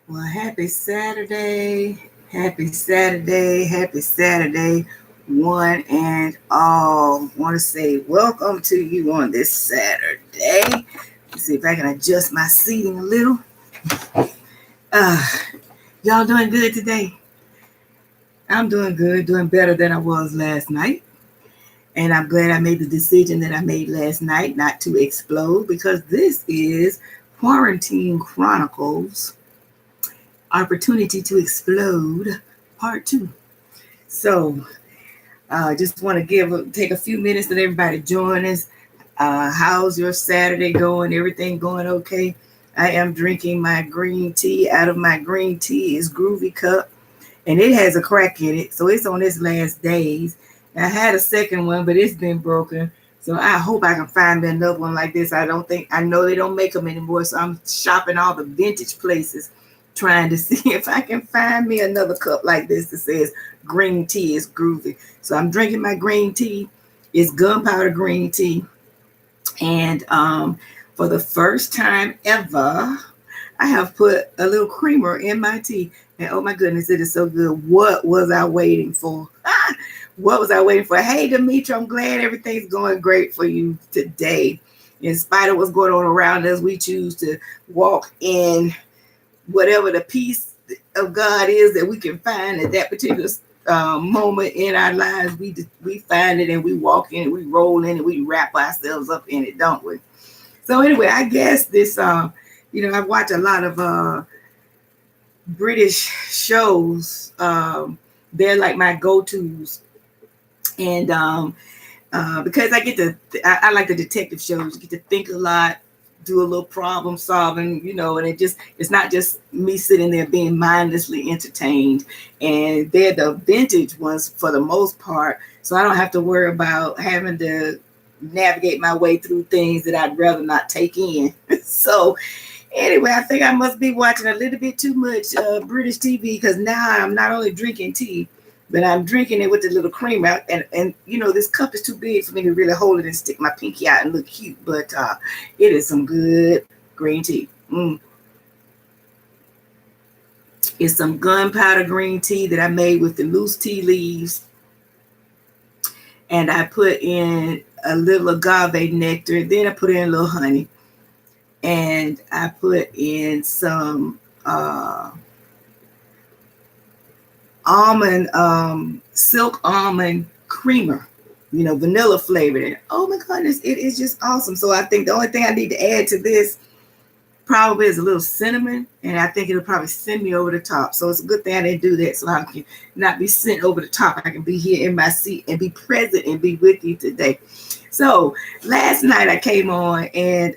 Well, happy Saturday. Happy Saturday. Happy Saturday, one and all. Want to say welcome to you on this Saturday. Let's see if I can adjust my seating a little. Uh, y'all doing good today? I'm doing good, doing better than I was last night. And I'm glad I made the decision that I made last night not to explode because this is Quarantine Chronicles Opportunity to Explode Part 2. So, just want to take a few minutes to let everybody join us. How's your Saturday going? Everything going okay? I am drinking my green tea. Out of my green tea is Groovy Cup, and it has a crack in it, so it's on its last days. I had a second one, but it's been broken. So I hope I can find me another one like this. I know they don't make them anymore, so I'm shopping all the vintage places trying to see if I can find me another cup like this that says green tea is groovy. So I'm drinking my green tea. It's gunpowder green tea. And for the first time ever, I have put a little creamer in my tea. And oh my goodness, it is so good. What was I waiting for? What was I waiting for? Hey, Demetra, I'm glad everything's going great for you today. In spite of what's going on around us, we choose to walk in whatever the peace of God is that we can find at that particular moment in our lives. We find it and we walk in it, we roll in it, we wrap ourselves up in it, don't we? So anyway, I guess this, I watch a lot of British shows. They're like my go-tos. And because I like the detective shows, you get to think a lot, do a little problem solving, and it's not just me sitting there being mindlessly entertained. And they're the vintage ones for the most part. So I don't have to worry about having to navigate my way through things that I'd rather not take in. So anyway, I think I must be watching a little bit too much British TV because now I'm not only drinking tea, but I'm drinking it with the little cream out. And this cup is too big for me to really hold it and stick my pinky out and look cute. But it is some good green tea. It's some gunpowder green tea that I made with the loose tea leaves. And I put in a little agave nectar. Then I put in a little honey. And I put in some silk almond creamer, vanilla flavored. And oh my goodness, it is just awesome. So I think the only thing I need to add to this probably is a little cinnamon, and I think it'll probably send me over the top. So it's a good thing I didn't do that, so I can not be sent over the top. I can be here in my seat and be present and be with you today. So last night I came on and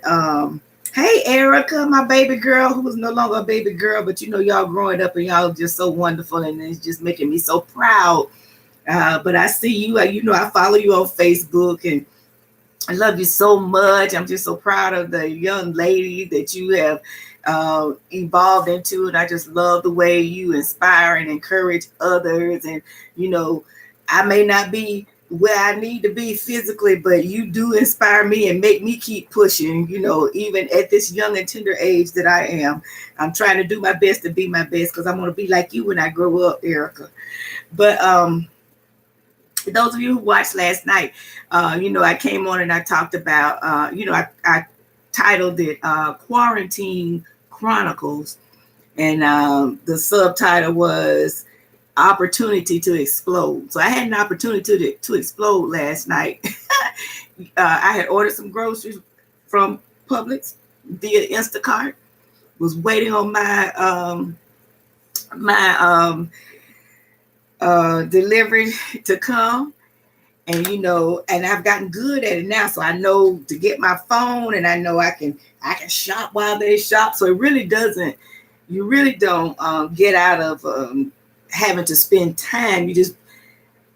hey, Erica, my baby girl, who is no longer a baby girl, but y'all growing up and y'all just so wonderful, and it's just making me so proud. But I see you, I follow you on Facebook, and I love you so much. I'm just so proud of the young lady that you have evolved into, and I just love the way you inspire and encourage others. And, I may not be where I need to be physically, but you do inspire me and make me keep pushing, even at this young and tender age that I am. I'm trying to do my best to be my best because I want to be like you when I grow up, Erica. But those of you who watched last night, I came on and I talked about, I titled it Quarantine Chronicles, and the subtitle was Opportunity to Explode. So I had an opportunity to explode last night. I had ordered some groceries from Publix via Instacart, was waiting on my delivery to come, and and I've gotten good at it now, so I know to get my phone, and I know I can shop while they shop. So it really doesn't, you really don't get out of having to spend time. You just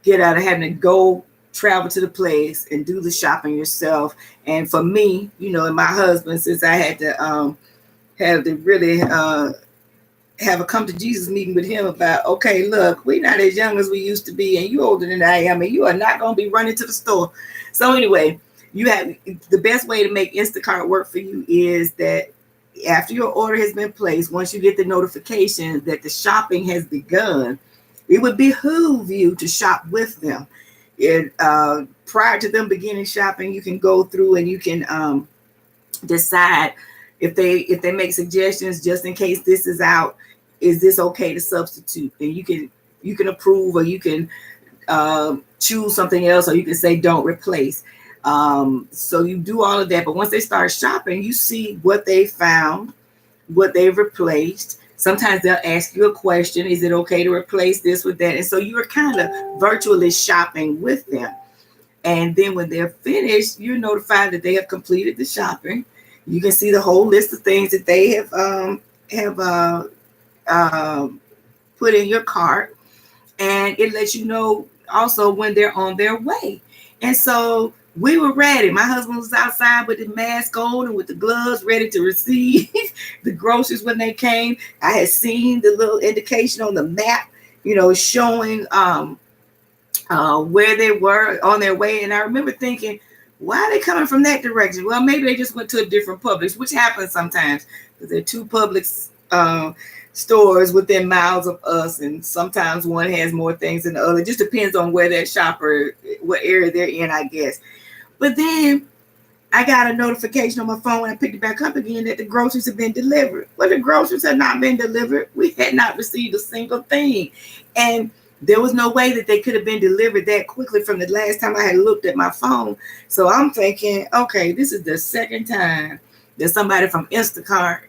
get out of having to go travel to the place and do the shopping yourself. And for me, and my husband, since I had to have to really have a come to Jesus meeting with him about, okay, look, we're not as young as we used to be, and you're older than I am, and you are not going to be running to the store. So anyway, you have the best way to make Instacart work for you is that after your order has been placed, once you get the notification that the shopping has begun, it would behoove you to shop with them. Prior to them beginning shopping, you can go through and you can decide if they make suggestions, just in case this is out, is this okay to substitute? And you can approve, or you can choose something else, or you can say don't replace. So you do all of that, but once they start shopping, you see what they found, what they've replaced. Sometimes they'll ask you a question: is it okay to replace this with that? And so you're kind of virtually shopping with them. And then when they're finished, you're notified that they have completed the shopping. You can see the whole list of things that they have put in your cart, and it lets you know also when they're on their way. And so we were ready. My husband was outside with the mask on and with the gloves, ready to receive the groceries when they came. I had seen the little indication on the map, showing where they were on their way. And I remember thinking, why are they coming from that direction? Well, maybe they just went to a different Publix, which happens sometimes, because there are two Publix stores within miles of us, and sometimes one has more things than the other. It just depends on where that shopper, what area they're in, I guess. But then I got a notification on my phone when I picked it back up again that the groceries have been delivered. Well, the groceries had not been delivered. We had not received a single thing. And there was no way that they could have been delivered that quickly from the last time I had looked at my phone. So I'm thinking, okay, this is the second time that somebody from Instacart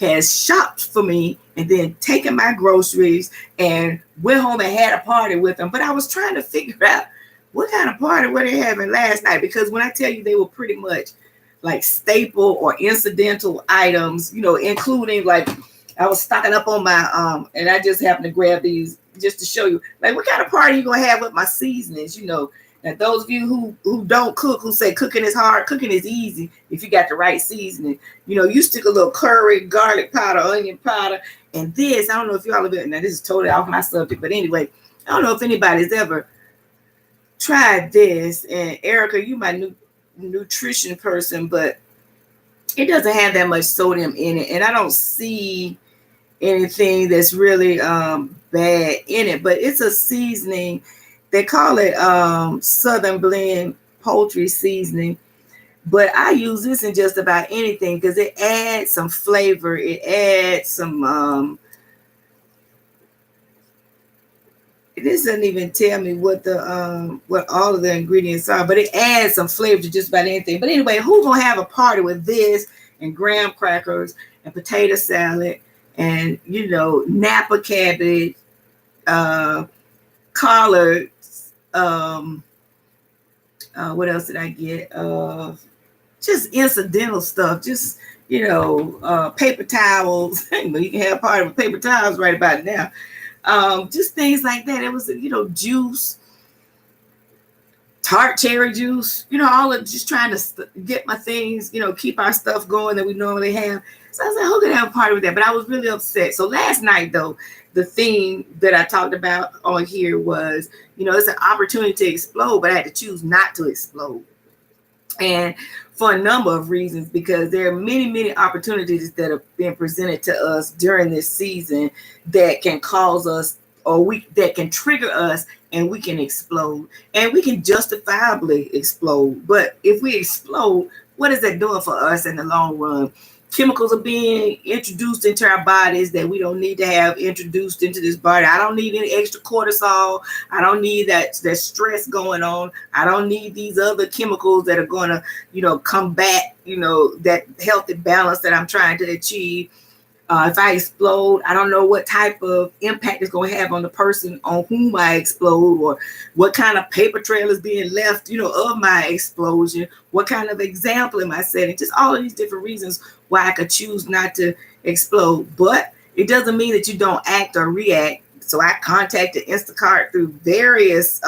has shopped for me and then taken my groceries and went home and had a party with them. But I was trying to figure out what kind of party were they having last night? Because when I tell you, they were pretty much like staple or incidental items, including, like, I was stocking up on my, and I just happened to grab these just to show you, like, what kind of party you gonna have with my seasonings, And those of you who don't cook, who say cooking is hard, cooking is easy if you got the right seasoning. You stick a little curry, garlic powder, onion powder, and this, I don't know if y'all have, now this is totally off my subject, but anyway, I don't know if anybody's ever tried this. And Erica, you my nutrition person, but it doesn't have that much sodium in it, and I don't see anything that's really bad in it. But it's a seasoning. They call it Southern Blend poultry seasoning, but I use this in just about anything because it adds some flavor. It adds some this doesn't even tell me what all of the ingredients are, but it adds some flavor to just about anything. But anyway, who's gonna have a party with this and graham crackers and potato salad and Napa cabbage, collards, what else did I get? Just incidental stuff, just paper towels. You can have a party with paper towels right about now. Just things like that. It was, juice, tart cherry juice, all of just trying to get my things, keep our stuff going that we normally have. So I was like, who could have a party with that? But I was really upset. So last night, though, the theme that I talked about on here was, it's an opportunity to explode, but I had to choose not to explode. And for a number of reasons, because there are many, many opportunities that are being presented to us during this season that can cause us, that can trigger us, and we can explode, and we can justifiably explode. But if we explode, what is that doing for us in the long run? Chemicals are being introduced into our bodies that we don't need to have introduced into this body. I don't need any extra cortisol. I don't need that stress going on. I don't need these other chemicals that are going to, combat, that healthy balance that I'm trying to achieve. If I explode, I don't know what type of impact it's going to have on the person on whom I explode, or what kind of paper trail is being left, of my explosion. What kind of example am I setting? Just all of these different reasons why I could choose not to explode. But it doesn't mean that you don't act or react. So I contacted Instacart through various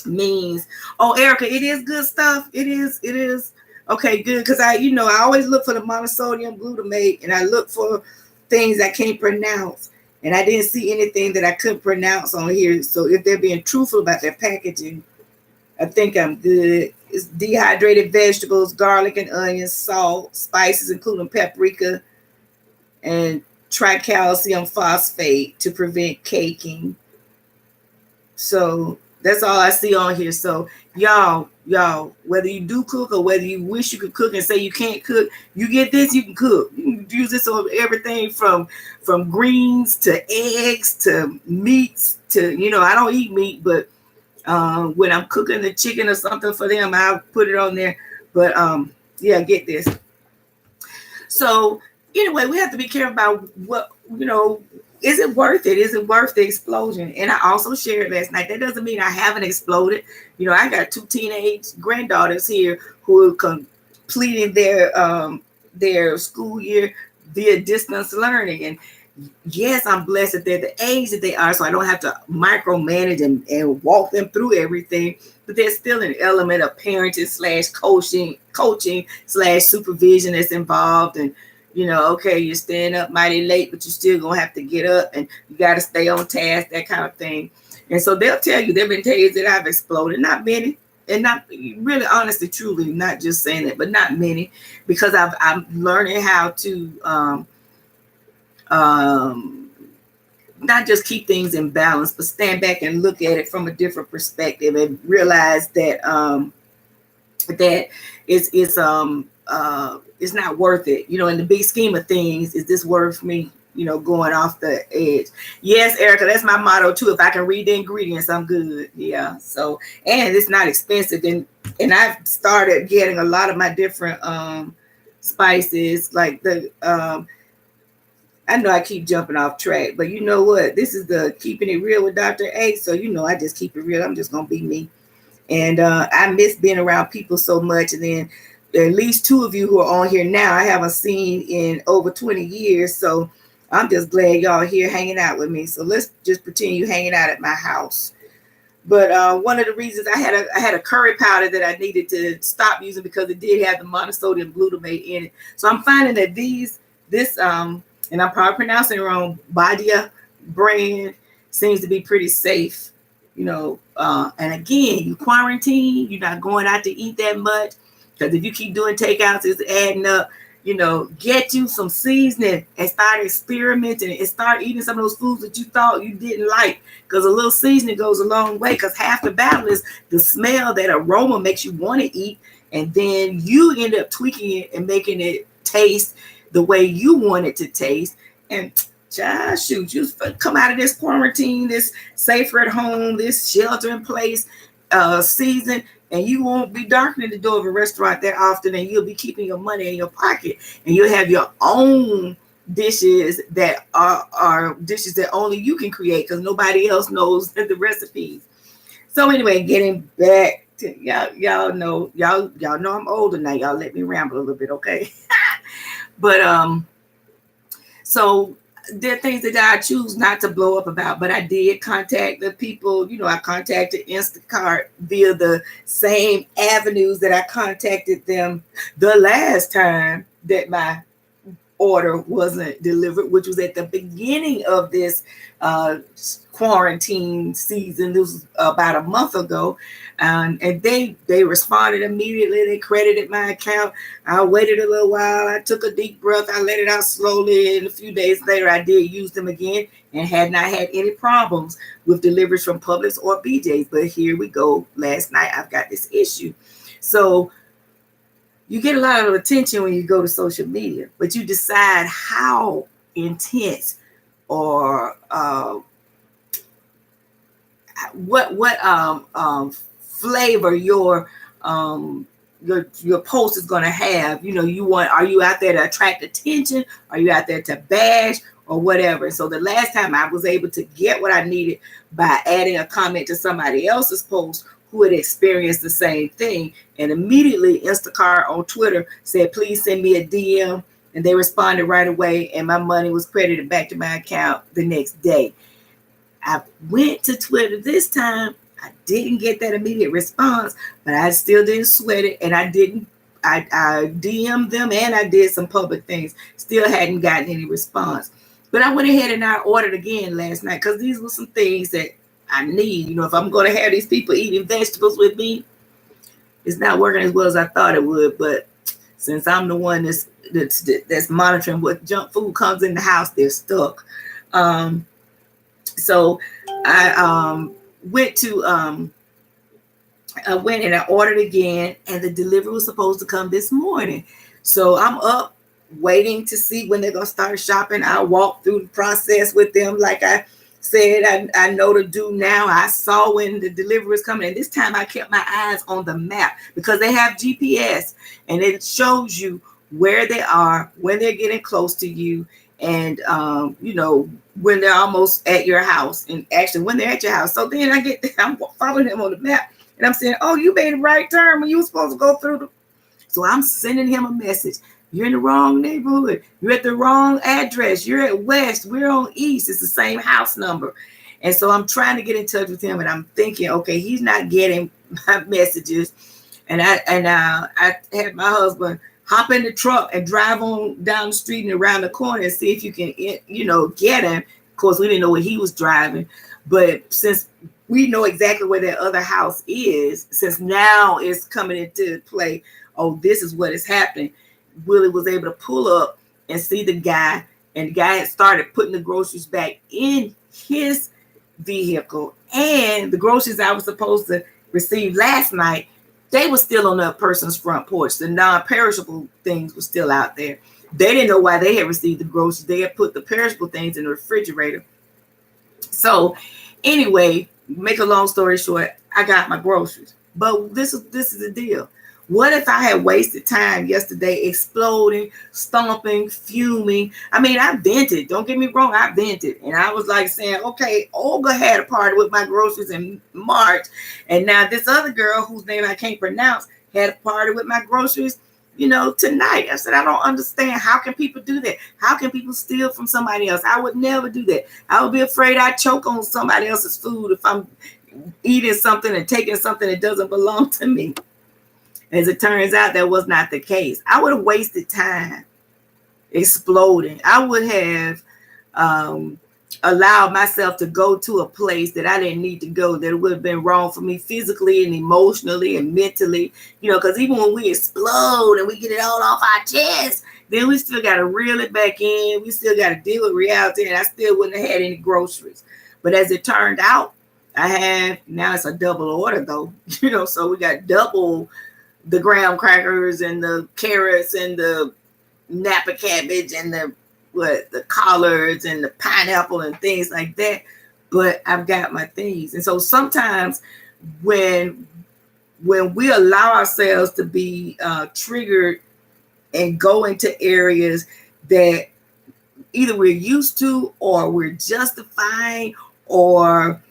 means. Oh, Erica, it is good stuff. It is. Okay, good. Because I always look for the monosodium glutamate, and I look for things I can't pronounce. And I didn't see anything that I couldn't pronounce on here. So if they're being truthful about their packaging, I think I'm good. It's dehydrated vegetables, garlic and onions, salt, spices, including paprika and tricalcium phosphate to prevent caking. So that's all I see on here. So y'all, whether you do cook or whether you wish you could cook and say you can't cook, you get this, you can cook. You can use this on everything from greens to eggs to meats to, I don't eat meat, but when I'm cooking the chicken or something for them, I'll put it on there. But yeah, get this. So anyway, we have to be careful about what, is it worth it? Is it worth the explosion? And I also shared last night. That doesn't mean I haven't exploded. I got 2 teenage granddaughters here who are completing their school year via distance learning. And yes, I'm blessed that they're the age that they are, so I don't have to micromanage and walk them through everything. But there's still an element of parenting / coaching / supervision that's involved. And okay, you're staying up mighty late, but you're still gonna have to get up and you got to stay on task, that kind of thing. And so they'll tell you, there've been days that I've exploded, not many, and not really, honestly, truly, not just saying that, but not many, because I'm learning how to not just keep things in balance, but stand back and look at it from a different perspective and realize that that it's not worth it. In the big scheme of things, is this worth me, going off the edge? Yes, Erica, that's my motto too. If I can read the ingredients, I'm good. Yeah. So, and it's not expensive. And I've started getting a lot of my different spices, like the I know I keep jumping off track, but you know what? This is the Keeping It Real with Dr. A. So, I just keep it real. I'm just going to be me. And I miss being around people so much. And then at least 2 of you who are on here now, I haven't seen in over 20 years. So I'm just glad y'all here hanging out with me. So let's just pretend you hanging out at my house. But one of the reasons I had a curry powder that I needed to stop using because it did have the monosodium glutamate in it. So I'm finding that this and I'm probably pronouncing it wrong, Badia brand seems to be pretty safe, and again, you quarantine, you're not going out to eat that much, because if you keep doing takeouts, it's adding up. Get you some seasoning and start experimenting and start eating some of those foods that you thought you didn't like, because a little seasoning goes a long way, because half the battle is the smell. That aroma makes you want to eat, and then you end up tweaking it and making it taste the way you want it to taste. And shoot, you come out of this quarantine, this safer at home, this shelter in place season, and you won't be darkening the door of a restaurant that often, and you'll be keeping your money in your pocket, and you'll have your own dishes that are dishes that only you can create, because nobody else knows the recipes. So anyway, getting back to y'all know I'm older now. Y'all let me ramble a little bit, okay? But so there are things that I choose not to blow up about, but I did contact the people. I contacted Instacart via the same avenues that I contacted them the last time that my order wasn't delivered, which was at the beginning of this quarantine season. This was about a month ago. And they responded immediately. They credited my account. I waited a little while. I took a deep breath. I let it out slowly. And a few days later, I did use them again and had not had any problems with deliveries from Publix or BJ's. But here we go. Last night, I've got this issue. So you get a lot of attention when you go to social media, but you decide how intense or what flavor your post is going to have. Are you out there to attract attention? Are you out there to bash or whatever? So the last time I was able to get what I needed by adding a comment to somebody else's post who had experienced the same thing, and immediately Instacart on Twitter said, please send me a DM, and they responded right away, and my money was credited back to my account the next day. I went to Twitter this time. I didn't get that immediate response, but I still didn't sweat it. And I DM'd them and I did some public things. Still hadn't gotten any response. But I went ahead and I ordered again last night, because these were some things that I need. If I'm going to have these people eating vegetables with me, it's not working as well as I thought it would. But since I'm the one that's monitoring what junk food comes in the house, they're stuck. So I went to I went and I ordered again, and the delivery was supposed to come this morning. So I'm up waiting to see when they're gonna start shopping. I walked through the process with them, like I said I know to do now. I saw when the delivery was coming, and this time I kept my eyes on the map because they have GPS and it shows you where they are, when they're getting close to you, and when they're almost at your house, and actually when they're at your house. So then I'm following them on the map, and I'm saying, oh, you made the right turn when you were supposed to go through the. So I'm sending him a message. You're in the wrong neighborhood. You're at the wrong address. You're at West. We're on East. It's the same house number. And so I'm trying to get in touch with him, and I'm thinking, okay, he's not getting my messages. And I had my husband hop in the truck and drive on down the street and around the corner and see if you can, get him. Of course, we didn't know what he was driving. But since we know exactly where that other house is, since now it's coming into play, oh, this is what is happening. Willie was able to pull up and see the guy, and the guy had started putting the groceries back in his vehicle, and the groceries I was supposed to receive last night, they were still on the person's front porch. The non-perishable things were still out there. They didn't know why they had received the groceries. They had put the perishable things in the refrigerator. So anyway, make a long story short, I got my groceries. But this is the deal. What if I had wasted time yesterday exploding, stomping, fuming? I mean, I vented. Don't get me wrong, I vented. And I was like saying, okay, Olga had a party with my groceries in March. And now this other girl whose name I can't pronounce had a party with my groceries, tonight. I said, I don't understand. How can people do that? How can people steal from somebody else? I would never do that. I would be afraid I'd choke on somebody else's food if I'm eating something and taking something that doesn't belong to me. As it turns out, that was not the case. I would have wasted time exploding. I would have allowed myself to go to a place that I didn't need to go, that would have been wrong for me physically and emotionally and mentally, because even when we explode and we get it all off our chest, then we still got to reel it back in. We still got to deal with reality, and I still wouldn't have had any groceries. But as it turned out, now it's a double order though, so we got double the graham crackers and the carrots and the Napa cabbage and the collards and the pineapple and things like that. But I've got my things. And so sometimes when we allow ourselves to be triggered and go into areas that either we're used to or we're justifying, or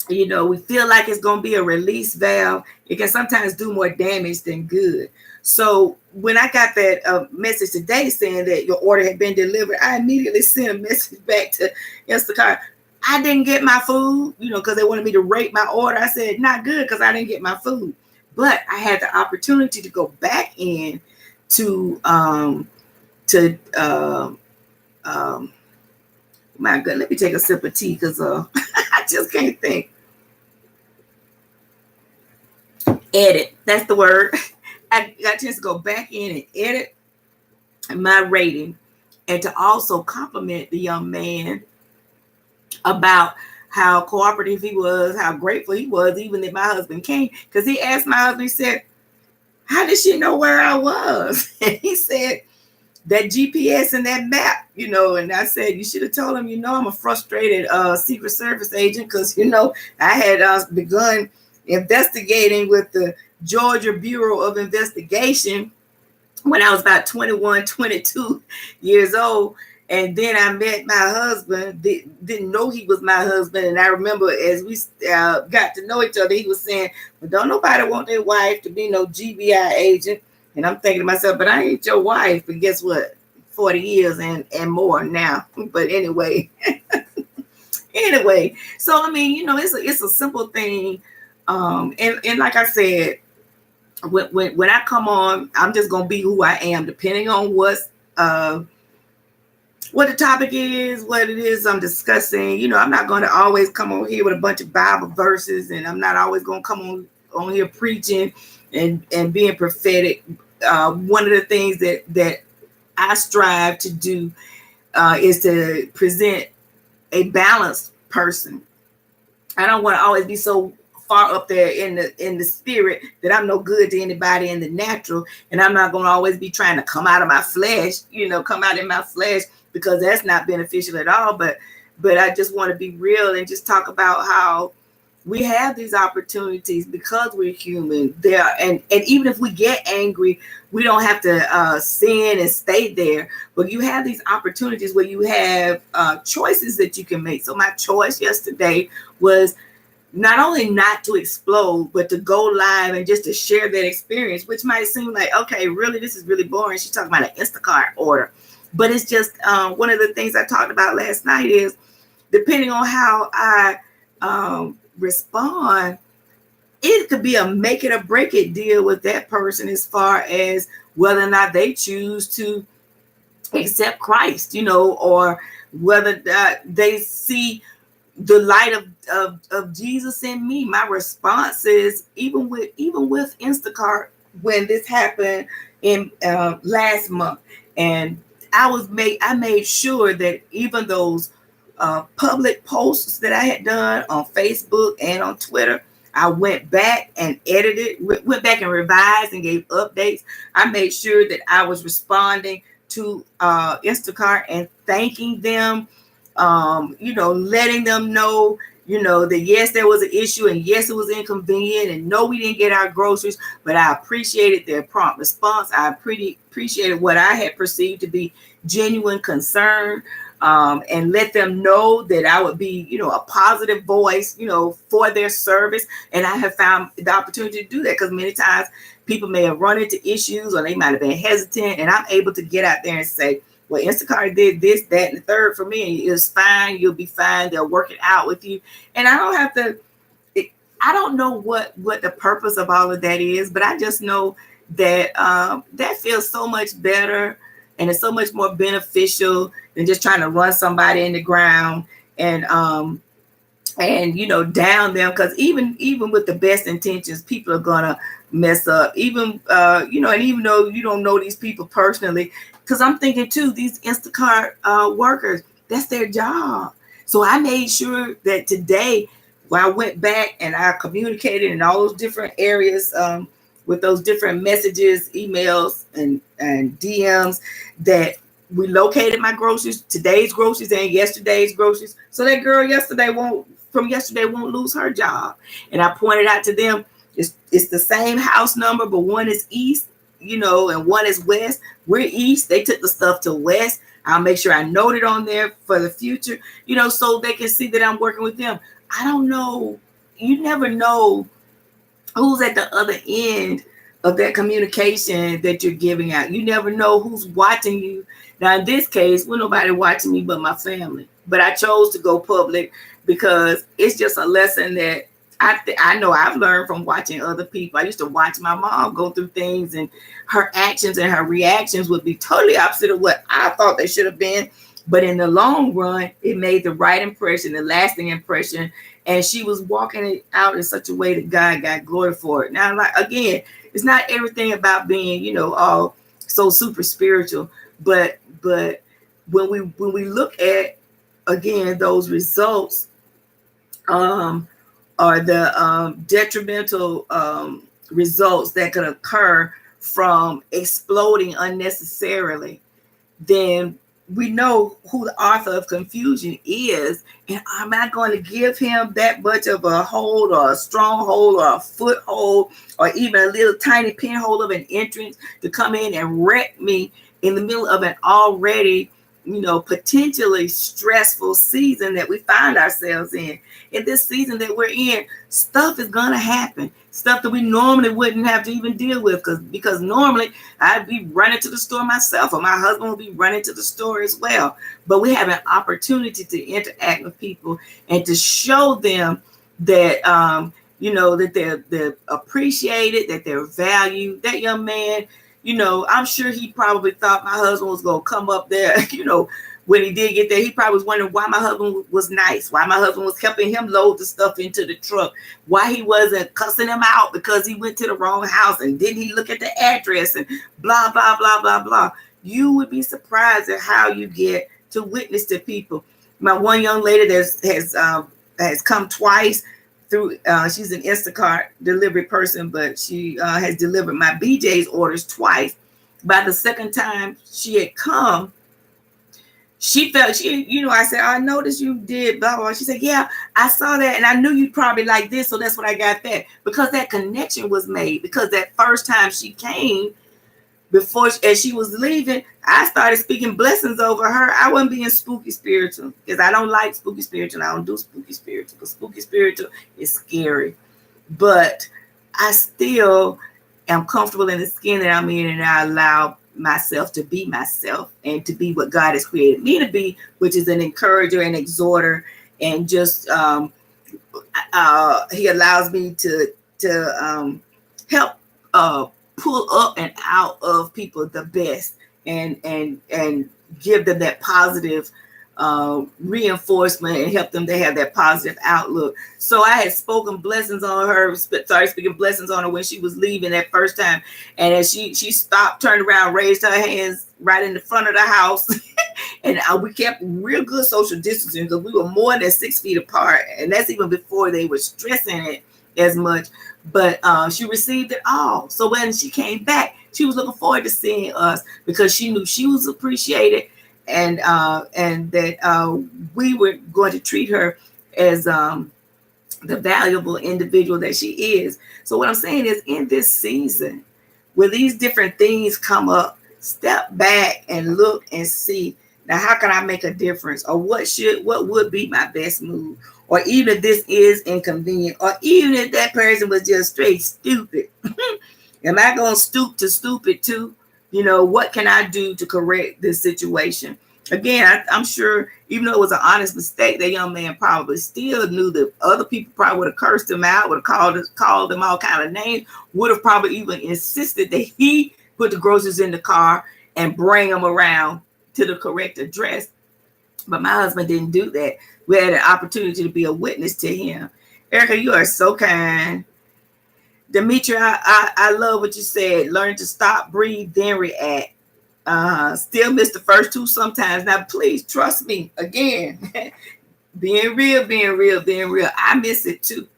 we feel like it's going to be a release valve, it can sometimes do more damage than good. So when I got that message today saying that your order had been delivered, I immediately sent a message back to Instacart. I didn't get my food, because they wanted me to rate my order. I said, not good, because I didn't get my food. But I had the opportunity to go back in to my God, let me take a sip of tea, because I just can't think. Edit, that's the word. I got a chance to go back in and edit my rating, and to also compliment the young man about how cooperative he was, how grateful he was, even if my husband came. Because he asked my husband, he said, how did she know where I was? And he said, that GPS and that map, and I said, you should have told him, I'm a frustrated Secret Service agent, because, I had begun investigating with the Georgia Bureau of Investigation when I was about 21, 22 years old. And then I met my husband, didn't know he was my husband. And I remember as we got to know each other, he was saying, well, don't nobody want their wife to be no GBI agent. And I'm thinking to myself, but I ain't your wife. But guess what? 40 years and more now. But anyway, so, I mean, it's a simple thing. And like I said, when I come on, I'm just going to be who I am, depending on what the topic is, what it is I'm discussing. I'm not going to always come on here with a bunch of Bible verses, and I'm not always going to come on here preaching and being prophetic. One of the things that I strive to do is to present a balanced person. I don't want to always be so far up there in the spirit that I'm no good to anybody in the natural, and I'm not going to always be trying to come out of my flesh, come out in my flesh, because that's not beneficial at all. But I just want to be real and just talk about how we have these opportunities because we're human there, and even if we get angry, we don't have to sin and stay there, but you have these opportunities where you have choices that you can make. So my choice yesterday was not only not to explode, but to go live and just to share that experience, which might seem like, okay, really, this is really boring. She's talking about an Instacart order, but it's just one of the things I talked about last night is depending on how I respond, it could be a make it or break it deal with that person as far as whether or not they choose to accept Christ, or whether they see the light of Jesus in me. My response is, even with Instacart, when this happened in last month, and I made sure that even those public posts that I had done on Facebook and on Twitter, I went back and edited, went back and revised and gave updates. I made sure that I was responding to Instacart and thanking them, letting them know, that yes, there was an issue, and yes, it was inconvenient, and no, we didn't get our groceries, but I appreciated their prompt response. I appreciated what I had perceived to be genuine concern, and let them know that I would be, a positive voice, for their service. And I have found the opportunity to do that because many times people may have run into issues or they might have been hesitant, and I'm able to get out there and say, well, Instacart did this, that, and the third for me, and it's fine. You'll be fine. They'll work it out with you. And I don't have to, I don't know what the purpose of all of that is, but I just know that that feels so much better, and it's so much more beneficial than just trying to run somebody in the ground and down them, because even with the best intentions, people are gonna mess up, even and even though you don't know these people personally, because I'm thinking too, these Instacart workers, that's their job. So I made sure that today, when I went back and I communicated in all those different areas, with those different messages, emails, and DMs, that we located my groceries, today's groceries and yesterday's groceries, so that girl yesterday won't lose her job. And I pointed out to them, it's the same house number, but one is east, and one is west. We're east. They took the stuff to west. I'll make sure I note it on there for the future, so they can see that I'm working with them. I don't know. You never know who's at the other end of that communication that you're giving out. You never know who's watching you. Now, in this case, well, nobody watching me but my family. But I chose to go public because it's just a lesson that I know I've learned from watching other people. I used to watch my mom go through things, and her actions and her reactions would be totally opposite of what I thought they should have been. But in the long run, it made the right impression, the lasting impression. And she was walking it out in such a way that God got glory for it. Now, again, it's not everything about being, all so super spiritual. But when we look at, again, those results, are the detrimental results that could occur from exploding unnecessarily, then we know who the author of confusion is. And I'm not going to give him that much of a hold or a stronghold or a foothold or even a little tiny pinhole of an entrance to come in and wreck me in the middle of an already, potentially stressful season that we find ourselves in. In this season that we're in, stuff is going to happen. Stuff that we normally wouldn't have to even deal with, because normally I'd be running to the store myself, or my husband would be running to the store as well. But we have an opportunity to interact with people and to show them that, that they're appreciated, that they're valued. That young man, I'm sure he probably thought my husband was going to come up there, when he did get there, he probably was wondering why my husband was nice, why my husband was helping him load the stuff into the truck, why he wasn't cussing him out because he went to the wrong house, and didn't he look at the address, and blah, blah, blah, blah, blah. You would be surprised at how you get to witness to people. My one young lady that has come twice through, she's an Instacart delivery person, but she has delivered my BJ's orders twice. By the second time she had come, she felt, I said, I noticed you did blah, blah. She said, yeah, I saw that, and I knew you'd probably like this, so that's what I got that. Because that connection was made. Because that first time she came, as she was leaving, I started speaking blessings over her. I wasn't being spooky spiritual, because I don't like spooky spiritual. I don't do spooky spiritual, because spooky spiritual is scary. But I still am comfortable in the skin that I'm in, and I allow myself to be myself and to be what God has created me to be, which is an encourager and exhorter, and just he allows me to help pull up and out of people the best, and give them that positive reinforcement, and help them to have that positive outlook. So I had spoken blessings on her, started speaking blessings on her when she was leaving that first time. And as she stopped, turned around, raised her hands right in the front of the house. And we kept real good social distancing, because we were more than 6 feet apart. And that's even before they were stressing it as much. But she received it all. So when she came back, she was looking forward to seeing us, because she knew she was appreciated, and that we were going to treat her as the valuable individual that she is. So what I'm saying is, in this season, where these different things come up, step back and look and see, now how can I make a difference, or what would be my best move, or even if this is inconvenient, or even if that person was just straight stupid, am I going to stoop to stupid too? What can I do to correct this situation? Again, I'm sure, even though it was an honest mistake, that young man probably still knew that other people probably would have cursed him out, would have called him all kind of names, would have probably even insisted that he put the groceries in the car and bring them around to the correct address. But my husband didn't do that. We had an opportunity to be a witness to him. Erica, you are so kind. Demetria, I love what you said. Learn to stop, breathe, then react. Still miss the first two sometimes. Now, please trust me. Again, being real. I miss it too.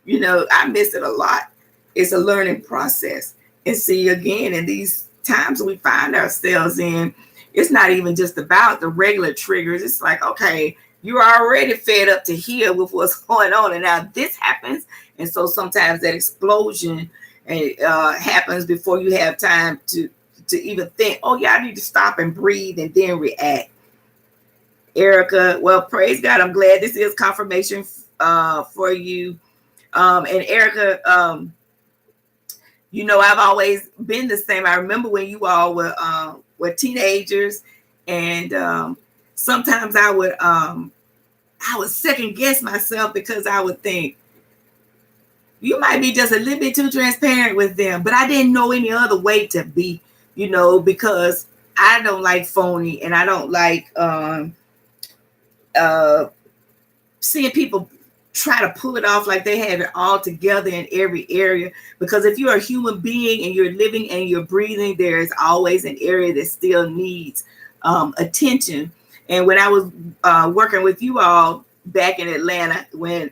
I miss it a lot. It's a learning process. And see, again, in these times we find ourselves in, it's not even just about the regular triggers. It's like, okay, you're already fed up to here with what's going on, and now this happens. And so sometimes that explosion happens before you have time to even think, oh yeah, I need to stop and breathe and then react. Erica, well, praise God. I'm glad this is confirmation for you. And Erica, I've always been the same. I remember when you all were teenagers, and sometimes I would second guess myself, because I would think, you might be just a little bit too transparent with them. But I didn't know any other way to be, because I don't like phony, and I don't like seeing people try to pull it off like they have it all together in every area. Because if you're a human being and you're living and you're breathing, there is always an area that still needs attention. And when I was working with you all back in Atlanta, when,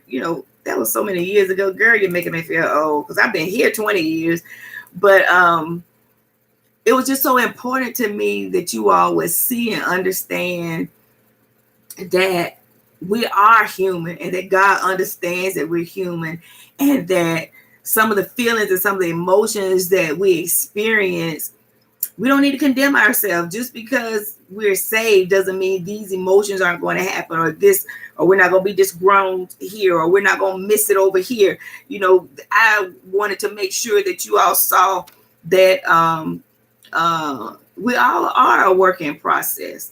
that was so many years ago, girl, you're making me feel old, because I've been here 20 years. But it was just so important to me that you all would see and understand that we are human, and that God understands that we're human, and that some of the feelings and some of the emotions that we experience, we don't need to condemn ourselves. Just because we're saved doesn't mean these emotions aren't going to happen, or we're not going to be disgruntled here, or we're not going to miss it over here. I wanted to make sure that you all saw that we all are a work in progress,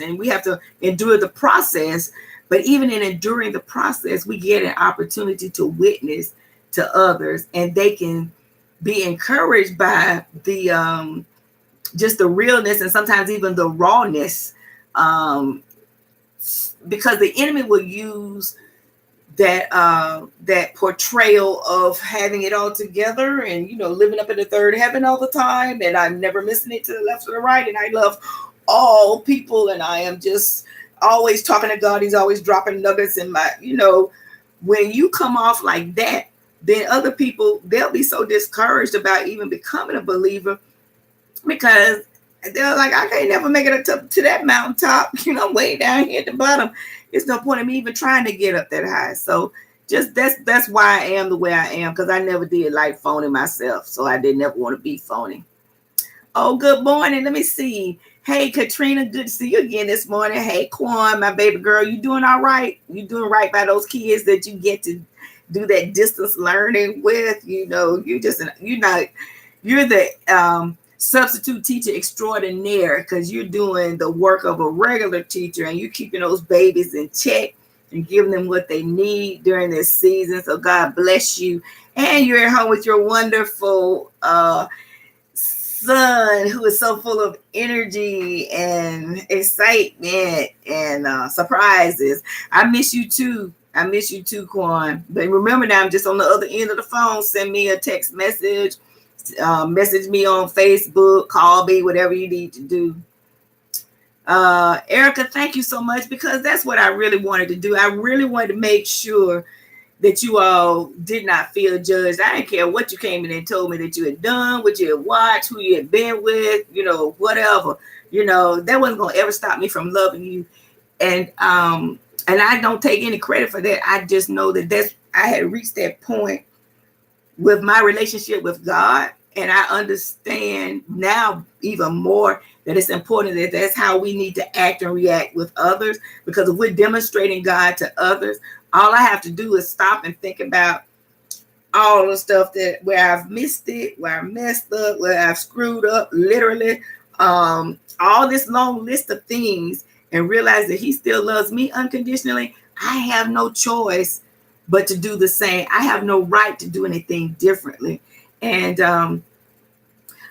and we have to endure the process. But even in enduring the process, we get an opportunity to witness to others, and they can be encouraged by the just the realness, and sometimes even the rawness because the enemy will use that portrayal of having it all together and, you know, living up in the third heaven all the time, and I'm never missing it to the left or the right, and I love all people, and I am just always talking to God. He's always dropping nuggets in my, you know, when you come off like that, then other people, they'll be so discouraged about even becoming a believer, because they're like, I can't never make it up to that mountaintop. You know, I'm way down here at the bottom. It's no point in me even trying to get up that high. So just that's why I am the way I am, because I never did like phony myself. So I didn't ever want to be phony. Oh, good morning. Let me see. Hey, Katrina, good to see you again this morning. Hey, Quan, my baby girl, you doing all right? You doing right by those kids that you get to do that distance learning with? You know, you're the substitute teacher extraordinaire, because you're doing the work of a regular teacher, and you're keeping those babies in check and giving them what they need during this season. So God bless you. And you're at home with your wonderful son, who is so full of energy and excitement and surprises. I miss you too. I miss you too, Quan. But remember now, I'm just on the other end of the phone. Send me a text message. Message me on Facebook, call me, whatever you need to do. Erica, thank you so much, because that's what I really wanted to do. I really wanted to make sure that you all did not feel judged. I didn't care what you came in and told me that you had done, what you had watched, who you had been with, you know, whatever. You know, that wasn't going to ever stop me from loving you. And I don't take any credit for that. I just know that I had reached that point with my relationship with God. And I understand now even more that it's important that that's how we need to act and react with others. Because if we're demonstrating God to others, all I have to do is stop and think about all the stuff where I've missed it, where I messed up, where I've screwed up, literally, all this long list of things, and realize that He still loves me unconditionally. I have no choice but to do the same. I have no right to do anything differently. And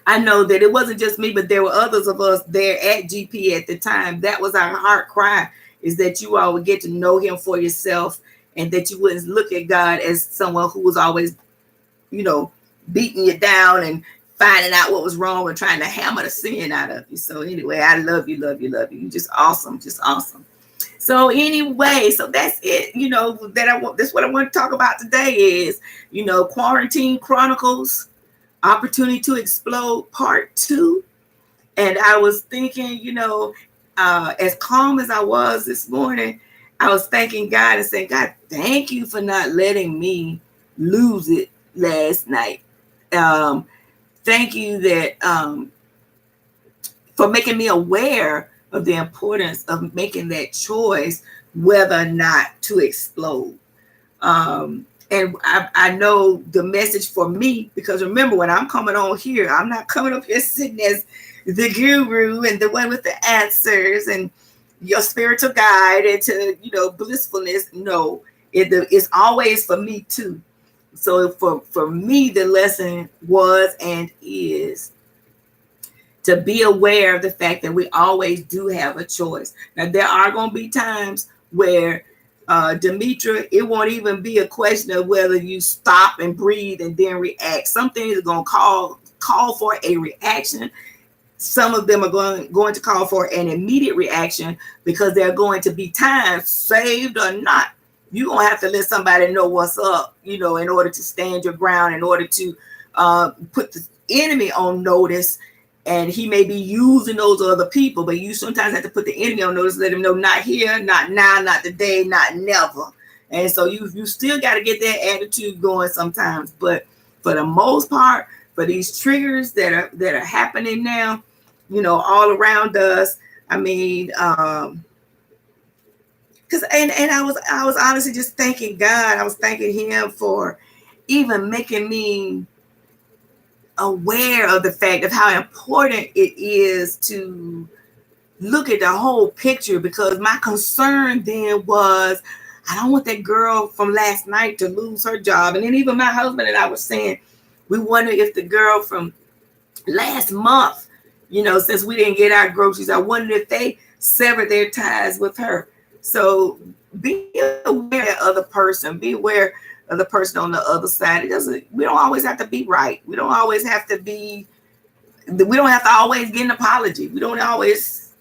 I know that it wasn't just me, but there were others of us there at GP at the time. That was our heart cry, is that you all would get to know Him for yourself, and that you wouldn't look at God as someone who was always, you know, beating you down and finding out what was wrong and trying to hammer the sin out of you. So anyway, I love you, love you, love you. You're just awesome, just awesome. So anyway, so that's it. You know, that's what I want to talk about today is, you know, Quarantine Chronicles, Opportunity to Explode Part 2. And I was thinking, you know, as calm as I was this morning, I was thanking God and saying, God, thank you for not letting me lose it last night. Thank you that for making me aware of the importance of making that choice, whether or not to explode. And I know the message for me, because remember, when I'm coming on here, I'm not coming up here sitting as the guru and the one with the answers and your spiritual guide into, you know, blissfulness. No, it's always for me too. So for me, the lesson was and is to be aware of the fact that we always do have a choice. Now, there are going to be times where, Demetra, it won't even be a question of whether you stop and breathe and then react. Some things are going to call for a reaction. Some of them are going to call for an immediate reaction, because there are going to be times, saved or not, you're going to have to let somebody know what's up, you know, in order to stand your ground, in order to put the enemy on notice. And he may be using those other people, but you sometimes have to put the enemy on notice, let him know, not here, not now, not today, not never. And so you still got to get that attitude going sometimes. But for the most part, for these triggers that are happening now, you know, all around us, I mean, because I was honestly just thanking God. I was thanking Him for even making me aware of the fact of how important it is to look at the whole picture, because my concern then was, I don't want that girl from last night to lose her job. And then even my husband and I were saying, we wonder if the girl from last month, you know, since we didn't get our groceries, I wondered if they sever their ties with her. So be aware of the other person. Be aware of the person on the other side. It doesn't. We don't always have to be right. We don't always have to be. We don't have to always get an apology. We don't always,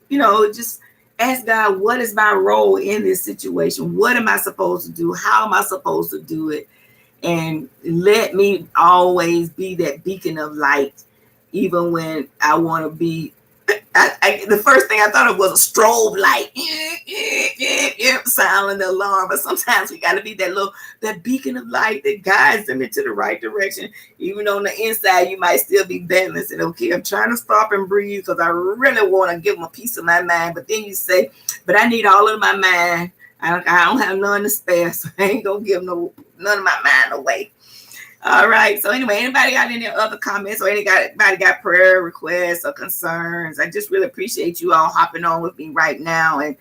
just ask God, what is my role in this situation? What am I supposed to do? How am I supposed to do it? And let me always be that beacon of light, even when I want to be. The first thing I thought of was a strobe light, sounding the alarm. But sometimes we got to be that beacon of light that guides them into the right direction. Even on the inside, you might still be balanced. And okay, I'm trying to stop and breathe because I really want to give them a piece of my mind. But then you say, but I need all of my mind. I don't have none to spare, so I ain't gonna give none of my mind away. All right. So anyway, anybody got any other comments or anybody got prayer requests or concerns? I just really appreciate you all hopping on with me right now. And,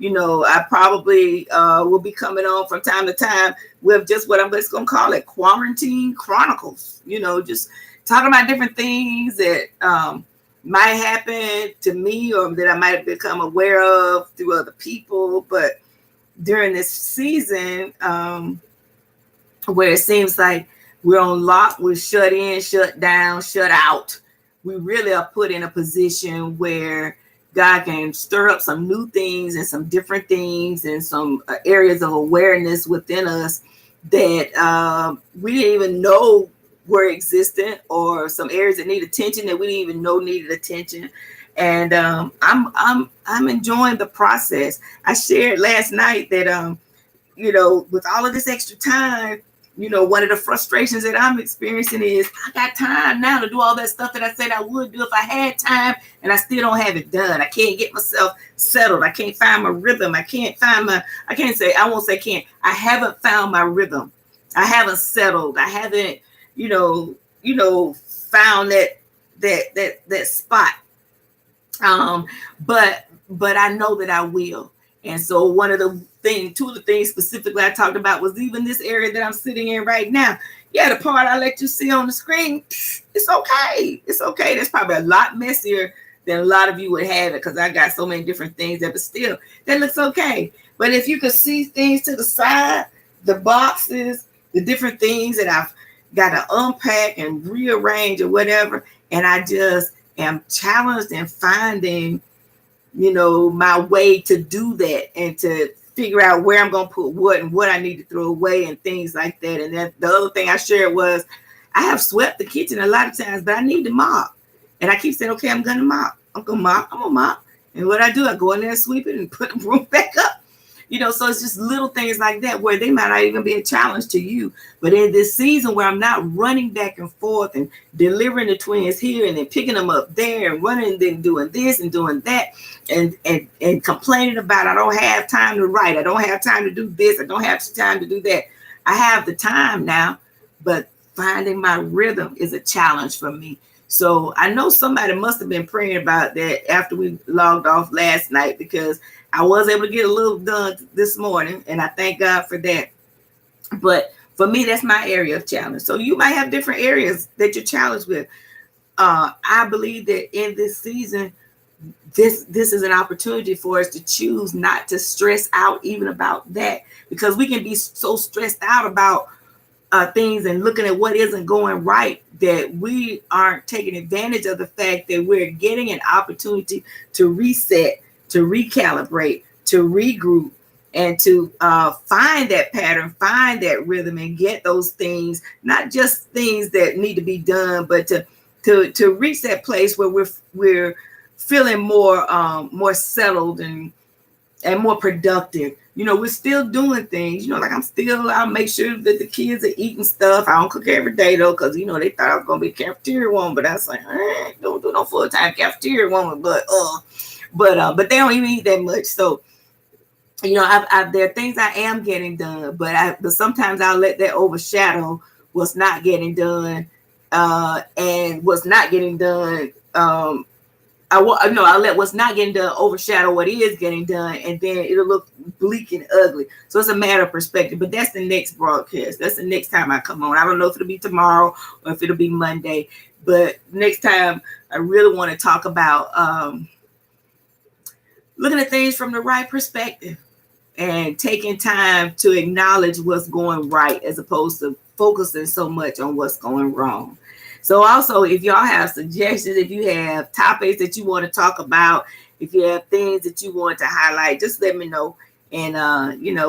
I probably will be coming on from time to time with just what I'm just going to call it, Quarantine Chronicles, just talking about different things that might happen to me or that I might have become aware of through other people. But during this season, where it seems like we're on lock, we're shut in, shut down, shut out. We really are put in a position where God can stir up some new things and some different things and some areas of awareness within us that we didn't even know were existent, or some areas that need attention that we didn't even know needed attention. And I'm enjoying the process. I shared last night that with all of this extra time, one of the frustrations that I'm experiencing is I got time now to do all that stuff that I said I would do if I had time, and I still don't have it done. I can't get myself settled. I can't find my rhythm. I haven't found my rhythm. I haven't settled. I haven't, found that spot. But I know that I will. And so two of the things specifically I talked about was even this area that I'm sitting in right now. Yeah, the part I let you see on the screen, it's okay. It's okay. That's probably a lot messier than a lot of you would have it because I got so many different things there, but still, that looks okay. But if you could see things to the side, the boxes, the different things that I've got to unpack and rearrange or whatever, and I just am challenged in finding my way to do that and to figure out where I'm going to put what and what I need to throw away and things like that. And then the other thing I shared was I have swept the kitchen a lot of times, but I need to mop. And I keep saying, okay, I'm going to mop. I'm going to mop. And what I do, I go in there and sweep it and put the room back up. So it's just little things like that where they might not even be a challenge to you. But in this season where I'm not running back and forth and delivering the twins here and then picking them up there and running and then doing this and doing that and complaining about I don't have time to write. I don't have time to do this. I don't have time to do that. I have the time now, but finding my rhythm is a challenge for me. So I know somebody must have been praying about that after we logged off last night, because I was able to get a little done this morning, and I thank God for that. But for me, that's my area of challenge. So you might have different areas that you're challenged with. I believe that in this season, this is an opportunity for us to choose not to stress out even about that, because we can be so stressed out about things and looking at what isn't going right that we aren't taking advantage of the fact that we're getting an opportunity to reset, to recalibrate, to regroup, and to find that pattern, find that rhythm, and get those things, not just things that need to be done, but to reach that place where we're feeling more settled and more productive. We're still doing things, like I'll make sure that the kids are eating stuff. I don't cook every day though, because they thought I was gonna be a cafeteria woman, but I was like, don't do no full-time cafeteria woman, but they don't even eat that much. So there are things I am getting done, but sometimes I'll let that overshadow what's not getting done, and what's not getting done. I'll let what's not getting done overshadow what is getting done, and then it'll look bleak and ugly. So it's a matter of perspective. But that's the next broadcast. That's the next time I come on. I don't know if it'll be tomorrow or if it'll be Monday. But next time, I really want to talk about looking at things from the right perspective and taking time to acknowledge what's going right as opposed to focusing so much on what's going wrong. So also, if y'all have suggestions, if you have topics that you want to talk about, if you have things that you want to highlight, just let me know. And,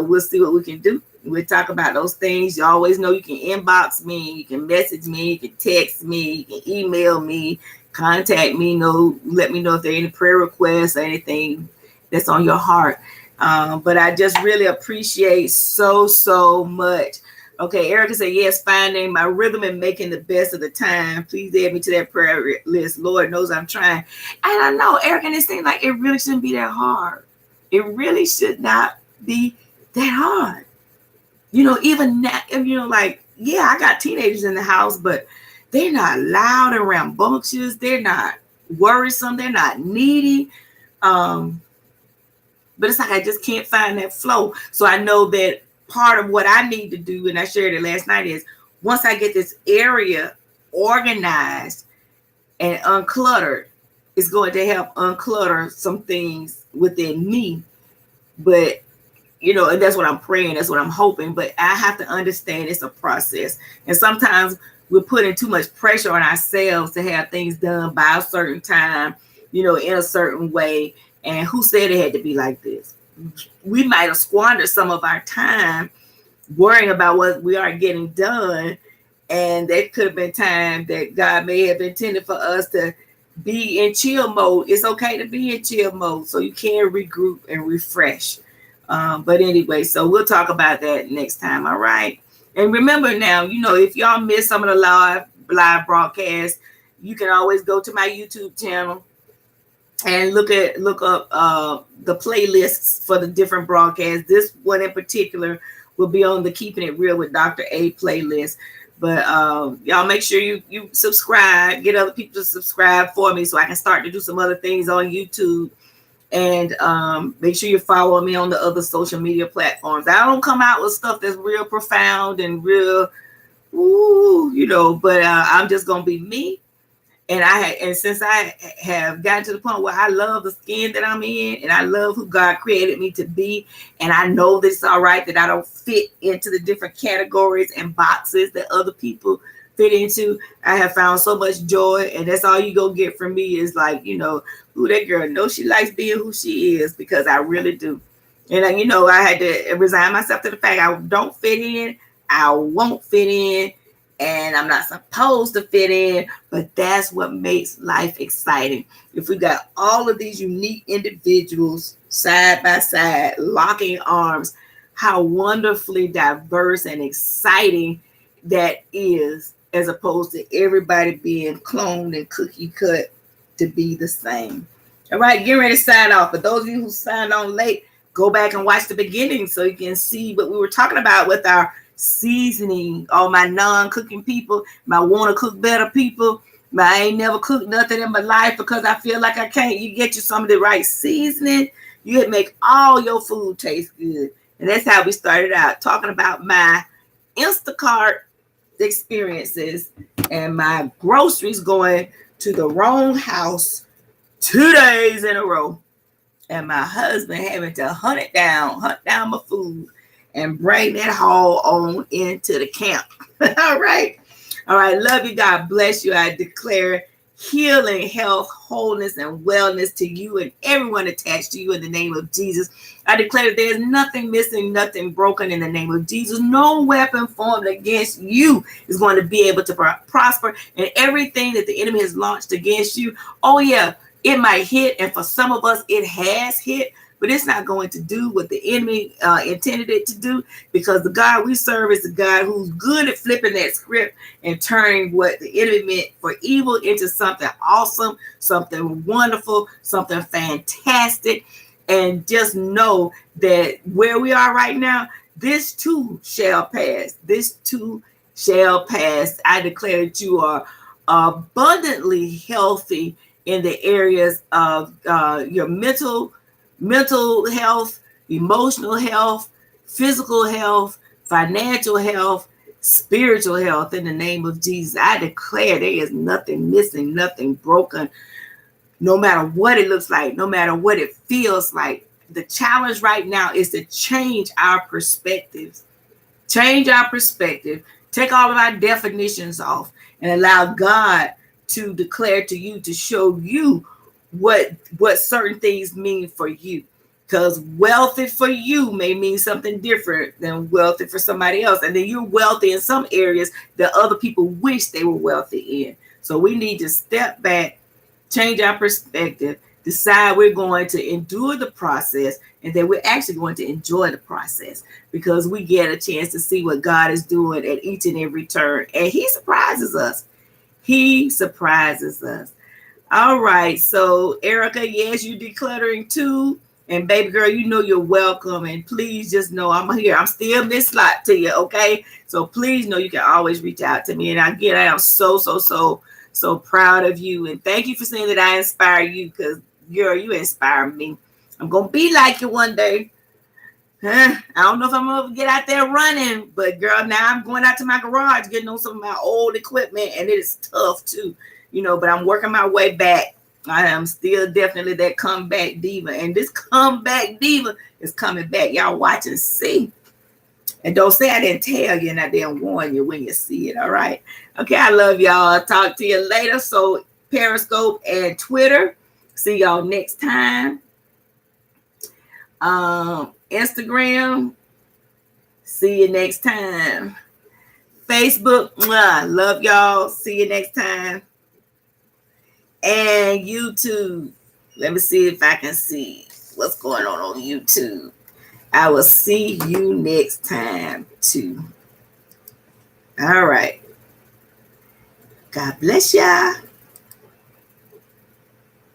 we'll see what we can do. We'll talk about those things. You always know you can inbox me, you can message me, you can text me, you can email me, contact me, let me know if there are any prayer requests or anything that's on your heart. But I just really appreciate so much. Okay, Erica said, yes, finding my rhythm and making the best of the time. Please add me to that prayer list. Lord knows I'm trying. And I know, Erica, and it seems like it really shouldn't be that hard. It really should not be that hard. Even now, I got teenagers in the house, but they're not loud and rambunctious. They're not worrisome. They're not needy. But it's like I just can't find that flow. So I know that part of what I need to do, and I shared it last night, is once I get this area organized and uncluttered, it's going to help unclutter some things within me. But, and that's what I'm praying. That's what I'm hoping. But I have to understand it's a process. And sometimes we're putting too much pressure on ourselves to have things done by a certain time, in a certain way. And who said it had to be like this? We might have squandered some of our time worrying about what we aren't getting done. And that could have been time that God may have intended for us to be in chill mode. It's okay to be in chill mode so you can regroup and refresh. But anyway, so we'll talk about that next time. All right. And remember now, if y'all miss some of the live broadcasts, you can always go to my YouTube channel and look up the playlists for the different broadcasts. This one in particular will be on the Keeping It Real with Dr. A playlist. But y'all make sure you subscribe, get other people to subscribe for me so I can start to do some other things on YouTube. And make sure you follow me on the other social media platforms. I don't come out with stuff that's real profound and real, but I'm just going to be me. And since I have gotten to the point where I love the skin that I'm in and I love who God created me to be, and I know that it's all right that I don't fit into the different categories and boxes that other people fit into, I have found so much joy. And that's all you go get from me is like, who that girl knows she likes being who she is, because I really do. And, I had to resign myself to the fact I don't fit in. I won't fit in. And I'm not supposed to fit in, but that's what makes life exciting. If we got all of these unique individuals side by side, locking arms, how wonderfully diverse and exciting that is, as opposed to everybody being cloned and cookie cut to be the same. All right, get ready to sign off. For those of you who signed on late, go back and watch the beginning so you can see what we were talking about with our seasoning. All my non-cooking people, my want to cook better people, I ain't never cooked nothing in my life because I feel like I can't. You get you some of the right seasoning, you make all your food taste good. And that's how we started out, talking about my Instacart experiences and my groceries going to the wrong house 2 days in a row, and my husband having to hunt down my food and bring that haul on into the camp. All right. Love you. God bless you. I declare healing, health, wholeness, and wellness to you and everyone attached to you in the name of Jesus. I declare that there's nothing missing, nothing broken in the name of Jesus. No weapon formed against you is going to be able to prosper, and everything that the enemy has launched against you, it might hit, and for some of us, it has hit, but it's not going to do what the enemy intended it to do, because the God we serve is the God who's good at flipping that script and turning what the enemy meant for evil into something awesome, something wonderful, something fantastic. And just know that where we are right now, this too shall pass. This too shall pass. I declare that you are abundantly healthy in the areas of your mental health, emotional health, physical health, financial health, spiritual health. In the name of Jesus, I declare there is nothing missing, nothing broken. no matter what it looks like, no matter what it feels like. The challenge right now is to change our perspectives. Change our perspective. Take all of our definitions off and allow God to declare to you, to show you what certain things mean for you. Because wealthy for you may mean something different than wealthy for somebody else. And then you're wealthy in some areas that other people wish they were wealthy in. So we need to step back, change our perspective, decide we're going to endure the process, and that we're actually going to enjoy the process, because we get a chance to see what God is doing at each and every turn. And he surprises us. He surprises us. All right. So, Erica, yes, you're decluttering too. And baby girl, you know you're welcome. And please just know I'm here. I'm still Miss Lott to you, okay? So please know you can always reach out to me. And again, I am so proud of you. And thank you for saying that I inspire you, because girl, you inspire me. I'm going to be like you one day. I don't know if I'm going to get out there running, but girl, now I'm going out to my garage, getting on some of my old equipment, and it is tough too, but I'm working my way back. I am still definitely that comeback diva, and this comeback diva is coming back. Y'all watch and see. And don't say I didn't tell you and I didn't warn you when you see it, all right? Okay, I love y'all. I'll talk to you later. So Periscope and Twitter. See y'all next time. Instagram. See you next time. Facebook. Love y'all. See you next time. And YouTube. Let me see if I can see what's going on YouTube. I will see you next time too. All right. God bless y'all.